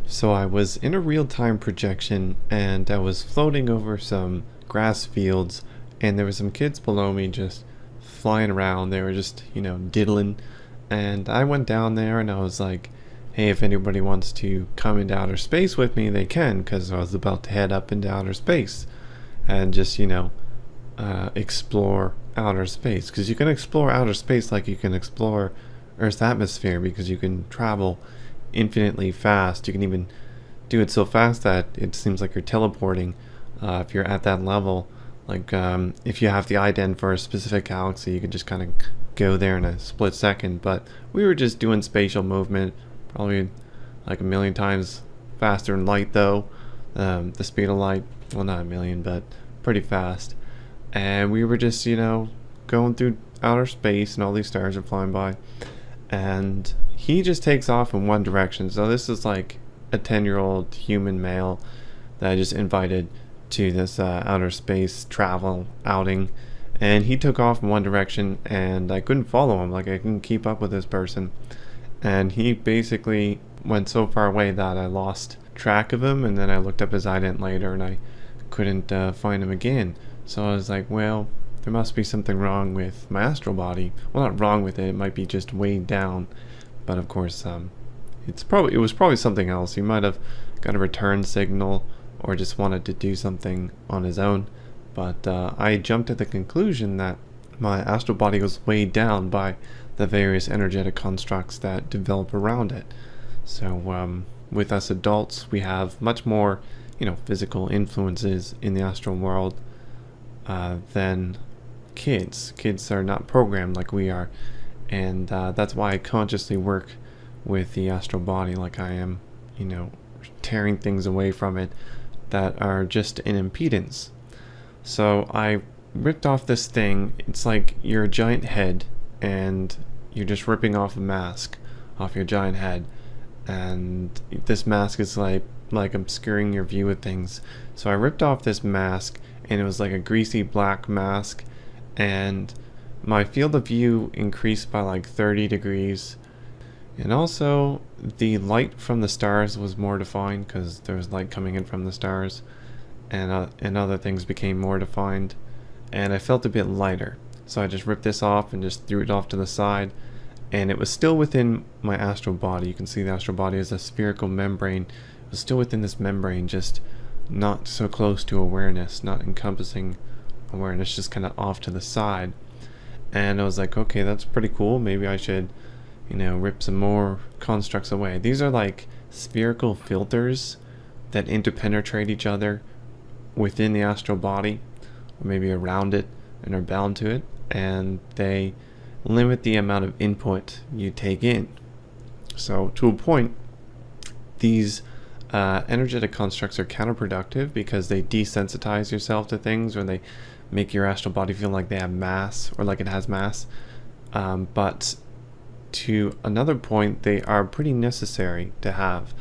So I was in a real-time projection and I was floating over some grass fields and there were some kids below me just flying around. They were just, diddling. And I went down there and I was like, hey, if anybody wants to come into outer space with me, they can, because I was about to head up into outer space and just, explore outer space. Because you can explore outer space like you can explore Earth's atmosphere, because you can travel infinitely fast. You can even do it so fast that it seems like you're teleporting if you're at that level. Like if you have the ident for a specific galaxy, you can just kind of go there in a split second. But we were just doing spatial movement, probably like a million times faster than light, though. The speed of light, well, not a million, but pretty fast. And we were just, going through outer space, and all these stars are flying by. And he just takes off in one direction. So this is like a 10-year-old human male that I just invited to this outer space travel outing, and he took off in one direction and I couldn't follow him. Like, I couldn't keep up with this person, and he basically went so far away that I lost track of him, and then I looked up his ident later and I couldn't find him again. So I was like, well, there must be something wrong with my astral body. Well, not wrong with it might be just weighed down, but of course it was probably something else. He might have got a return signal or just wanted to do something on his own. But I jumped to the conclusion that my astral body was weighed down by the various energetic constructs that develop around it. So with us adults, we have much more, physical influences in the astral world than kids. Kids are not programmed like we are, and that's why I consciously work with the astral body like I am, tearing things away from it that are just an impedance. So I ripped off this thing. It's like you're a giant head and you're just ripping off a mask off your giant head, and this mask is like obscuring your view of things. So I ripped off this mask and it was like a greasy black mask, and my field of view increased by like 30 degrees. And also, the light from the stars was more defined because there was light coming in from the stars, and other things became more defined, and I felt a bit lighter. So I just ripped this off and just threw it off to the side, and it was still within my astral body. You can see the astral body is a spherical membrane. It was still within this membrane, just not so close to awareness, not encompassing awareness, just kind of off to the side. And I was like, okay, that's pretty cool. Maybe I should rip some more constructs away. These are like spherical filters that interpenetrate each other within the astral body, or maybe around it, and are bound to it, and they limit the amount of input you take in. So to a point, these energetic constructs are counterproductive because they desensitize yourself to things, or they make your astral body feel like they have mass, or like it has mass. But to another point, they are pretty necessary to have,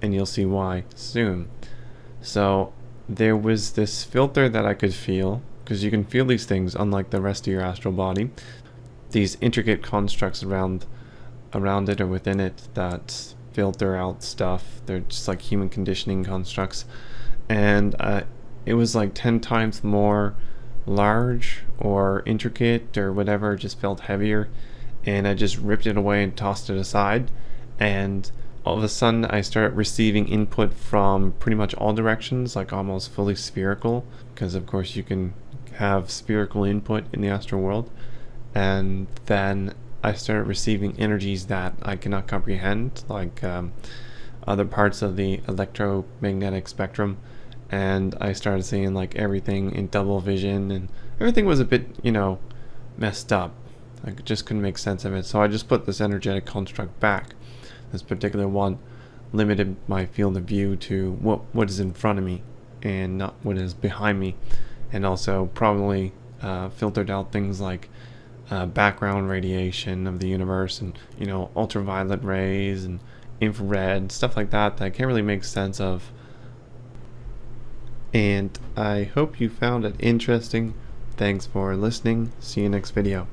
and you'll see why soon. So there was this filter that I could feel, because you can feel these things unlike the rest of your astral body, these intricate constructs around it or within it that filter out stuff. They're just like human conditioning constructs, and it was like 10 times more large or intricate or whatever. It just felt heavier, and I just ripped it away and tossed it aside, and all of a sudden I started receiving input from pretty much all directions, like almost fully spherical, because of course you can have spherical input in the astral world. And then I started receiving energies that I cannot comprehend, like other parts of the electromagnetic spectrum, and I started seeing like everything in double vision, and everything was a bit messed up. I just couldn't make sense of it. So I just put this energetic construct back. This particular one limited my field of view to what is in front of me and not what is behind me, and also probably filtered out things like background radiation of the universe, and ultraviolet rays and infrared stuff like that I can't really make sense of. And I hope you found it interesting. Thanks for listening. See you next video.